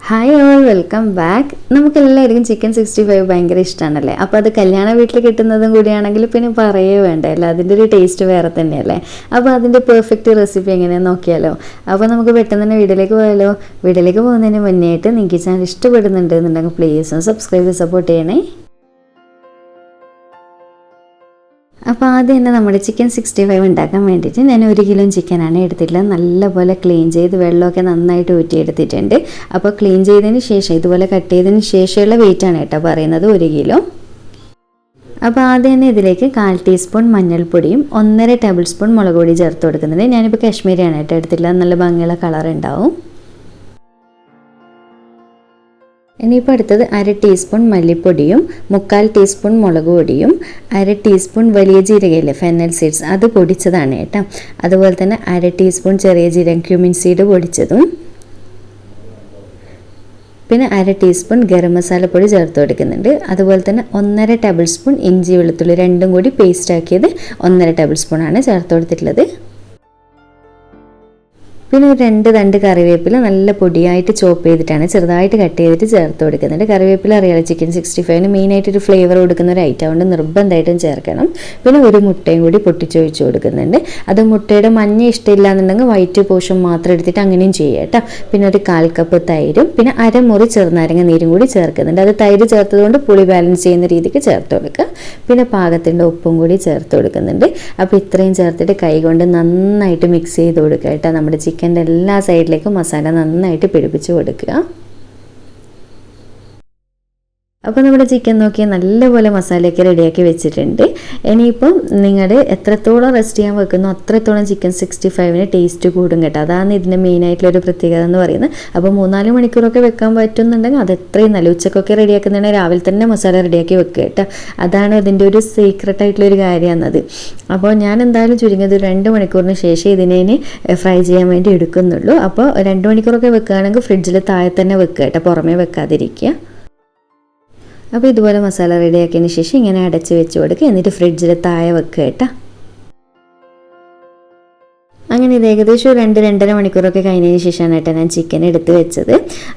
Hi all, welcome back. നമുക്കെല്ലാവർക്കും chicken 65 ഭയങ്കര ഇഷ്ടമാണല്ലേ. അപ്പോൾ അത് കല്യാണ വീട്ടിൽ കിട്ടുന്നതും കൂടിയാണെങ്കിൽ പിന്നെ പറയേ വേണ്ടല്ലേ, അതിൻ്റെ ഒരു ടേസ്റ്റ് വേറെ തന്നെയല്ലേ. അപ്പോൾ അതിൻ്റെ പെർഫെക്റ്റ് റെസിപ്പി എങ്ങനെയാണെന്ന് നോക്കിയാലോ. അപ്പോൾ നമുക്ക് പെട്ടെന്ന് തന്നെ വീഡിയോയിലേക്ക് പോയാലോ. വീഡിയോയിലേക്ക് പോകുന്നതിന് മുന്നേ ആയിട്ട് നിങ്ങൾക്ക് ചാനൽ ഇഷ്ടപ്പെടുന്നുണ്ട് എന്നുണ്ടെങ്കിൽ പ്ലീസ് ഒന്ന് സബ്സ്ക്രൈബ് ചെയ്ത് സപ്പോർട്ട് ചെയ്യണേ. അപ്പോൾ ആദ്യം തന്നെ നമ്മുടെ ചിക്കൻ 65 ഉണ്ടാക്കാൻ വേണ്ടിയിട്ട് ഞാൻ 1 കിലോ ചിക്കനാണ് എടുത്തിട്ടുള്ളത്. നല്ലപോലെ ക്ലീൻ ചെയ്ത് വെള്ളമൊക്കെ നന്നായിട്ട് ഊറ്റിയെടുത്തിട്ടുണ്ട്. അപ്പോൾ ക്ലീൻ ചെയ്തതിന് ശേഷം ഇതുപോലെ കട്ട് ചെയ്തതിന് ശേഷമുള്ള വെയിറ്റാണ് കേട്ടോ പറയുന്നത്, 1 കിലോ. അപ്പോൾ ആദ്യം തന്നെ ഇതിലേക്ക് 1/4 ടീസ്പൂൺ മഞ്ഞൾപ്പൊടിയും 1.5 ടേബിൾ സ്പൂൺ മുളക് പൊടി ചേർത്ത് കൊടുക്കുന്നുണ്ട്. ഞാനിപ്പോൾ കാശ്മീരിയാണ് കേട്ടോ എടുത്തിട്ടുള്ളത്, നല്ല ഭംഗിയുള്ള കളർ ഉണ്ടാവും. ഇനിയിപ്പോൾ അടുത്തത് 1/2 ടീസ്പൂൺ മല്ലിപ്പൊടിയും 3/4 ടീസ്പൂൺ മുളക് പൊടിയും 1/2 ടീസ്പൂൺ വലിയ ജീരകയില്ലേ, ഫെന്നൽ സീഡ്സ്, അത് പൊടിച്ചതാണ് കേട്ടോ. അതുപോലെ തന്നെ 1/2 ടീസ്പൂൺ ചെറിയ ജീരകം ക്യുമിൻ സീഡ് പൊടിച്ചതും, പിന്നെ 1/2 ടീസ്പൂൺ ഗരം മസാലപ്പൊടി ചേർത്ത് കൊടുക്കുന്നുണ്ട്. അതുപോലെ തന്നെ 1.5 ടേബിൾ സ്പൂൺ ഇഞ്ചി വെളുത്തുള്ളി രണ്ടും കൂടി പേസ്റ്റ് ആക്കിയത് 1.5 ടേബിൾ സ്പൂണാണ് ചേർത്ത് കൊടുത്തിട്ടുള്ളത്. പിന്നെ ഒരു 2 തണ്ട് കറിവേപ്പില നല്ല പൊടിയായിട്ട് ചോപ്പ് ചെയ്തിട്ടാണ് ചെറുതായിട്ട് കട്ട് ചെയ്തിട്ട് ചേർത്ത് കൊടുക്കുന്നുണ്ട്. കറിവേപ്പില അറിയാലോ ചിക്കൻ 65 മെയിനായിട്ടൊരു ഫ്ലേവർ കൊടുക്കുന്ന ഒരു ഐറ്റം കൊണ്ട് നിർബന്ധമായിട്ടും ചേർക്കണം. പിന്നെ ഒരു മുട്ടയും കൂടി പൊട്ടിച്ചൊഴിച്ച് കൊടുക്കുന്നുണ്ട്. അത് മുട്ടയുടെ മഞ്ഞ ഇഷ്ടമില്ല എന്നുണ്ടെങ്കിൽ വൈറ്റ് പോർഷൻ മാത്രം എടുത്തിട്ട് അങ്ങനെയും ചെയ്യുക കേട്ടോ. പിന്നെ ഒരു 1/4 കപ്പ് തൈരും പിന്നെ അരമുറി ചെറുനാരങ്ങ നീരും കൂടി ചേർക്കുന്നുണ്ട്. അത് തൈര് ചേർത്തതുകൊണ്ട് പുളി ബാലൻസ് ചെയ്യുന്ന രീതിക്ക് ചേർത്ത് കൊടുക്കുക. പിന്നെ പാകത്തിൻ്റെ ഉപ്പും കൂടി ചേർത്ത് കൊടുക്കുന്നുണ്ട്. അപ്പോൾ ഇത്രയും ചേർത്തിട്ട് കൈ കൊണ്ട് നന്നായിട്ട് മിക്സ് ചെയ്ത് കൊടുക്കുക കേട്ടോ. നമ്മുടെ ചിക്കൻ്റെ എല്ലാ സൈഡിലേക്കും മസാല നന്നായിട്ട് പിടിപ്പിച്ച് കൊടുക്കുക. അപ്പോൾ നമ്മുടെ ചിക്കൻ നോക്കിയാൽ നല്ലപോലെ മസാലയൊക്കെ റെഡിയാക്കി വെച്ചിട്ടുണ്ട്. ഇനിയിപ്പം നിങ്ങൾ എത്രത്തോളം റെസ്റ്റ് ചെയ്യാൻ വെക്കുന്നോ അത്രത്തോളം ചിക്കൻ 65 ടേസ്റ്റ് കൂടും കേട്ടോ. അതാണ് ഇതിൻ്റെ മെയിനായിട്ടുള്ളൊരു പ്രത്യേകത എന്ന് പറയുന്നത്. അപ്പോൾ 3-4 മണിക്കൂറൊക്കെ വെക്കാൻ പറ്റുന്നുണ്ടെങ്കിൽ അത് എത്രയും നല്ല. ഉച്ചക്കൊക്കെ റെഡിയാക്കുന്നുണ്ടെങ്കിൽ രാവിലെ തന്നെ മസാല റെഡിയാക്കി വെക്കുക കേട്ടോ. അതാണ് ഇതിൻ്റെ ഒരു സീക്രട്ട് ആയിട്ടുള്ളൊരു കാര്യമാണത്. അപ്പോൾ ഞാൻ എന്തായാലും ചുരുങ്ങിയത് 2 മണിക്കൂറിന് ശേഷം ഇതിനെ ഫ്രൈ ചെയ്യാൻ വേണ്ടി എടുക്കുന്നുള്ളൂ. അപ്പോൾ 2 മണിക്കൂറൊക്കെ വെക്കുകയാണെങ്കിൽ ഫ്രിഡ്ജിൽ താഴെ തന്നെ വെക്കുക കേട്ടോ, പുറമേ വെക്കാതിരിക്കുക. അപ്പോൾ ഇതുപോലെ മസാല റെഡിയാക്കിയതിന് ശേഷം ഇങ്ങനെ അടച്ച് വെച്ച് കൊടുക്കുക. എന്നിട്ട് ഫ്രിഡ്ജിൽ താഴെ വെക്കുക കേട്ടോ. അങ്ങനെ ഇത് ഏകദേശം 2-2.5 മണിക്കൂറൊക്കെ കഴിഞ്ഞതിന് ശേഷമാണ് കേട്ടോ ഞാൻ ചിക്കൻ എടുത്ത് വെച്ചത്.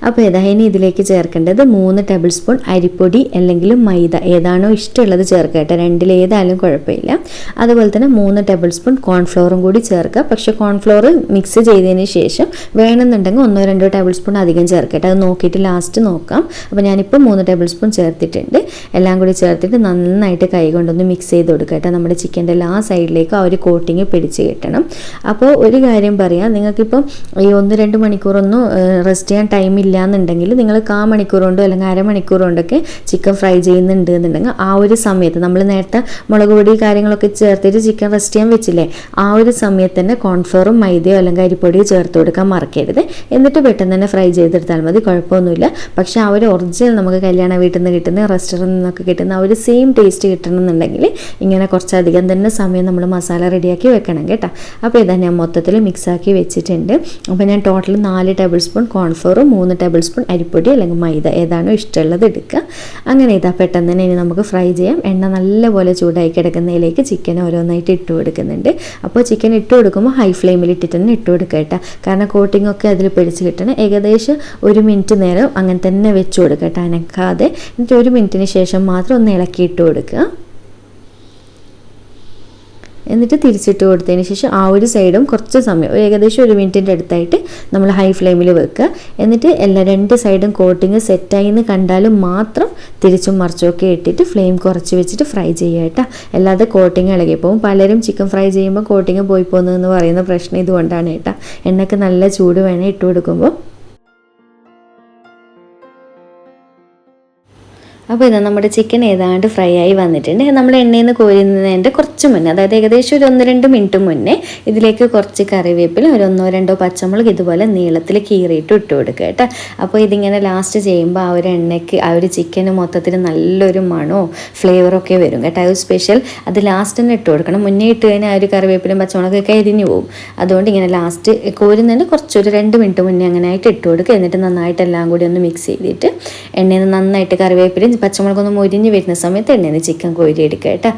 അപ്പോൾ ഇനി ഇതിലേക്ക് ചേർക്കേണ്ടത് 3 ടേബിൾ സ്പൂൺ അരിപ്പൊടി അല്ലെങ്കിൽ മൈദ ഏതാണോ ഇഷ്ടമുള്ളത് ചേർക്കുക കേട്ടോ. രണ്ടിലേതായാലും കുഴപ്പമില്ല. അതുപോലെ തന്നെ 3 ടേബിൾ സ്പൂൺ കോൺഫ്ലോറും കൂടി ചേർക്കുക. പക്ഷേ കോൺഫ്ലോർ മിക്സ് ചെയ്തതിന് ശേഷം വേണമെന്നുണ്ടെങ്കിൽ 1-2 ടേബിൾ സ്പൂൺ അധികം ചേർക്കുക കേട്ടോ. അത് നോക്കിയിട്ട് ലാസ്റ്റ് നോക്കാം. അപ്പോൾ ഞാനിപ്പോൾ 3 ടേബിൾ സ്പൂൺ ചേർത്തിട്ടുണ്ട്. എല്ലാം കൂടി ചേർത്തിട്ട് നന്നായിട്ട് കൈ കൊണ്ടൊന്ന് മിക്സ് ചെയ്ത് കൊടുക്കുക കേട്ടോ. നമ്മുടെ ചിക്കൻ്റെ എല്ലാ സൈഡിലേക്കും ആ ഒരു കോട്ടിങ് പിടിച്ച് കിട്ടണം. അപ്പോൾ ഒരു കാര്യം പറയാം, നിങ്ങൾക്കിപ്പം ഈ 1-2 മണിക്കൂറൊന്നും റെസ്റ്റ് ചെയ്യാൻ ടൈം ഇല്ല എന്നുണ്ടെങ്കിൽ നിങ്ങൾ 1/4 മണിക്കൂർ കൊണ്ടോ അല്ലെങ്കിൽ അരമണിക്കൂർ കൊണ്ടൊക്കെ ചിക്കൻ ഫ്രൈ ചെയ്യുന്നുണ്ട് എന്നുണ്ടെങ്കിൽ ആ ഒരു സമയത്ത് നമ്മൾ നേരത്തെ മുളക് പൊടി കാര്യങ്ങളൊക്കെ ചേർത്തിട്ട് ചിക്കൻ റെസ്റ്റ് ചെയ്യാൻ വെച്ചില്ലേ, ആ ഒരു സമയത്ത് തന്നെ കോൺഫ്ലോറും മൈദയോ അല്ലെങ്കിൽ അരിപ്പൊടിയോ ചേർത്ത് കൊടുക്കാൻ മറക്കരുത്. എന്നിട്ട് പെട്ടെന്ന് തന്നെ ഫ്രൈ ചെയ്തെടുത്താൽ മതി, കുഴപ്പമൊന്നുമില്ല. പക്ഷേ ആ ഒരു ഒറിജിനൽ നമുക്ക് കല്യാണ വീട്ടിൽ നിന്ന് കിട്ടുന്ന റെസ്റ്റോറൻറ്റിൽ നിന്നൊക്കെ കിട്ടുന്ന ആ ഒരു സെയിം ടേസ്റ്റ് കിട്ടണമെന്നുണ്ടെങ്കിൽ ഇങ്ങനെ കുറച്ചധികം തന്നെ സമയം നമ്മൾ മസാല റെഡിയാക്കി വെക്കണം കേട്ടോ. അപ്പോൾ ഇതാ ഞാൻ മൊത്തത്തിൽ മിക്സാക്കി വെച്ചിട്ടുണ്ട്. അപ്പോൾ ഞാൻ ടോട്ടൽ 4 ടേബിൾ സ്പൂൺ കോൺഫ്ലോറും 3 ടേബിൾ സ്പൂൺ അരിപ്പൊടി അല്ലെങ്കിൽ മൈദ ഏതാണോ ഇഷ്ടമുള്ളത് എടുക്കുക. അങ്ങനെ ഇതാ പെട്ടെന്ന് തന്നെ ഇനി നമുക്ക് ഫ്രൈ ചെയ്യാം. എണ്ണ നല്ലപോലെ ചൂടായി കിടക്കുന്നതിലേക്ക് ചിക്കൻ ഓരോന്നായിട്ട് ഇട്ട് കൊടുക്കുന്നുണ്ട്. അപ്പോൾ ചിക്കൻ ഇട്ട് കൊടുക്കുമ്പോൾ ഹൈ ഫ്ലെയിമിൽ ഇട്ടിട്ട് തന്നെ ഇട്ട് കൊടുക്കുക കേട്ടോ. കാരണം കോട്ടിംഗ് ഒക്കെ അതിൽ പിടിച്ച് കിട്ടണം. ഏകദേശം 1 മിനിറ്റ് നേരം അങ്ങനെ തന്നെ വെച്ച് കൊടുക്കുക കേട്ടോ, അനക്കാതെ. എന്നിട്ട് 1 മിനിറ്റിന് ശേഷം മാത്രം ഒന്ന് ഇളക്കി ഇട്ട് കൊടുക്കുക. എന്നിട്ട് തിരിച്ചിട്ട് കൊടുത്തതിന് ശേഷം ആ ഒരു സൈഡും കുറച്ച് സമയം ഏകദേശം 1 മിനിറ്റിൻ്റെ അടുത്തായിട്ട് നമ്മൾ ഹൈ ഫ്ലെയിമിൽ വെക്കുക. എന്നിട്ട് 2 സൈഡും കോട്ടിങ് സെറ്റായി എന്ന് കണ്ടാലും മാത്രം തിരിച്ചും മറിച്ചുമൊക്കെ ഇട്ടിട്ട് ഫ്ലെയിം കുറച്ച് വെച്ചിട്ട് ഫ്രൈ ചെയ്യുക കേട്ടോ. അല്ലാതെ കോട്ടിങ് ഇളകി പോകും. പലരും ചിക്കൻ ഫ്രൈ ചെയ്യുമ്പോൾ കോട്ടിങ് പോയി പോകുന്നതെന്ന് പറയുന്ന പ്രശ്നം ഇതുകൊണ്ടാണ് കേട്ടോ. എണ്ണയ്ക്ക് നല്ല ചൂട് വേണം ഇട്ട് കൊടുക്കുമ്പോൾ. അപ്പോൾ ഇതാ നമ്മുടെ ചിക്കൻ ഏതാണ്ട് ഫ്രൈ ആയി വന്നിട്ടുണ്ട്. നമ്മൾ എണ്ണയിൽ നിന്ന് കോരുന്നതിൻ്റെ കുറച്ച് മുന്നേ, അതായത് ഏകദേശം ഒരു 1-2 മിനിറ്റ് മുന്നേ ഇതിലേക്ക് കുറച്ച് കറിവേപ്പില, ഒരു 1-2 പച്ചമുളക് ഇതുപോലെ നീളത്തിൽ കീറിയിട്ട് ഇട്ട് കൊടുക്കുക കേട്ടോ. അപ്പോൾ ഇതിങ്ങനെ ലാസ്റ്റ് ചെയ്യുമ്പോൾ ആ ഒരു എണ്ണയ്ക്ക് ആ ഒരു ചിക്കന് മൊത്തത്തിൽ നല്ലൊരു മണവും ഫ്ലേവറൊക്കെ വരും കേട്ടോ. അത് സ്പെഷ്യൽ അത് ലാസ്റ്റ് തന്നെ ഇട്ട് കൊടുക്കണം. മുന്നേ ഇട്ട് കഴിഞ്ഞാൽ ആ ഒരു കറിവേപ്പിലും പച്ചമുളകൊക്കെ എരിഞ്ഞു പോകും. അതുകൊണ്ട് ഇങ്ങനെ ലാസ്റ്റ് കോരുന്നതിൻ്റെ കുറച്ചൊരു 2 മിനിറ്റ് മുന്നേ അങ്ങനെ ആയിട്ട് ഇട്ട് കൊടുക്കുക. എന്നിട്ട് നന്നായിട്ട് എല്ലാം കൂടി ഒന്ന് മിക്സ് ചെയ്തിട്ട് എണ്ണയിൽ നിന്ന് നന്നായിട്ട് കറിവേപ്പിലും പച്ചമുളകൊന്ന് മൊരിഞ്ഞ് വരുന്ന സമയത്ത് എണ്ണയിൽ നിന്ന് ചിക്കൻ കോരി എടുക്കുക കേട്ടോ.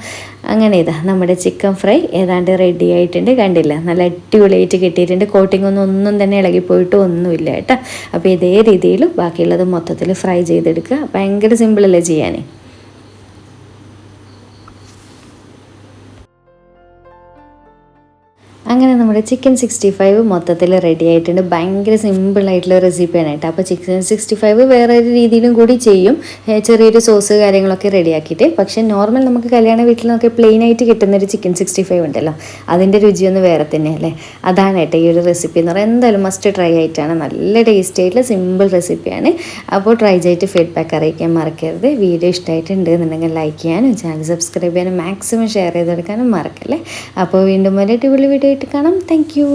അങ്ങനെ ഇതാ നമ്മുടെ ചിക്കൻ ഫ്രൈ ഏതാണ്ട് റെഡി ആയിട്ടുണ്ട്. കണ്ടില്ല, നല്ല അടിപൊളിയായിട്ട് കിട്ടിയിട്ടുണ്ട്. കോട്ടിംഗ് ഒന്നും തന്നെ ഇളകിപ്പോയിട്ട് ഒന്നുമില്ല കേട്ടോ. അപ്പോൾ ഇതേ രീതിയിൽ ബാക്കിയുള്ളത് മൊത്തത്തിൽ ഫ്രൈ ചെയ്തെടുക്കുക. ഭയങ്കര സിമ്പിളല്ലേ ചെയ്യാൻ. അങ്ങനെ നമ്മുടെ ചിക്കൻ 65 മൊത്തത്തിൽ റെഡി ആയിട്ടുണ്ട്. ഭയങ്കര സിമ്പിളായിട്ടുള്ള റെസിപ്പിയാണ് കേട്ടോ. അപ്പോൾ ചിക്കൻ 65 വേറെ ഒരു രീതിയിലും കൂടി ചെയ്യും, ചെറിയൊരു സോസ് കാര്യങ്ങളൊക്കെ റെഡിയാക്കിയിട്ട്. പക്ഷേ നോർമൽ നമുക്ക് കല്യാണ വീട്ടിൽ നിന്നൊക്കെ പ്ലെയിൻ ആയിട്ട് കിട്ടുന്നൊരു ചിക്കൻ 65 ഉണ്ടല്ലോ, അതിൻ്റെ രുചിയൊന്ന് വേറെ തന്നെയല്ലേ. അതാണ് കേട്ടോ ഈ ഒരു റെസിപ്പി എന്ന് പറയുന്നത്. എന്തായാലും മസ്റ്റ് ട്രൈ ആയിട്ടാണ്. നല്ല ടേസ്റ്റ് ആയിട്ടുള്ള സിമ്പിൾ റെസിപ്പിയാണ്. അപ്പോൾ ട്രൈ ചെയ്തിട്ട് ഫീഡ്ബാക്ക് അറിയിക്കാൻ മറക്കരുത്. വീഡിയോ ഇഷ്ടമായിട്ടുണ്ട് എന്നുണ്ടെങ്കിൽ ലൈക്ക് ചെയ്യാനും ചാനൽ സബ്സ്ക്രൈബ് ചെയ്യാനും മാക്സിമം ഷെയർ ചെയ്തെടുക്കാനും മറക്കല്ലേ. അപ്പോൾ വീണ്ടും ഒരു അടിപൊളി വീഡിയോ ആയിട്ട് കാണാം. Thank you.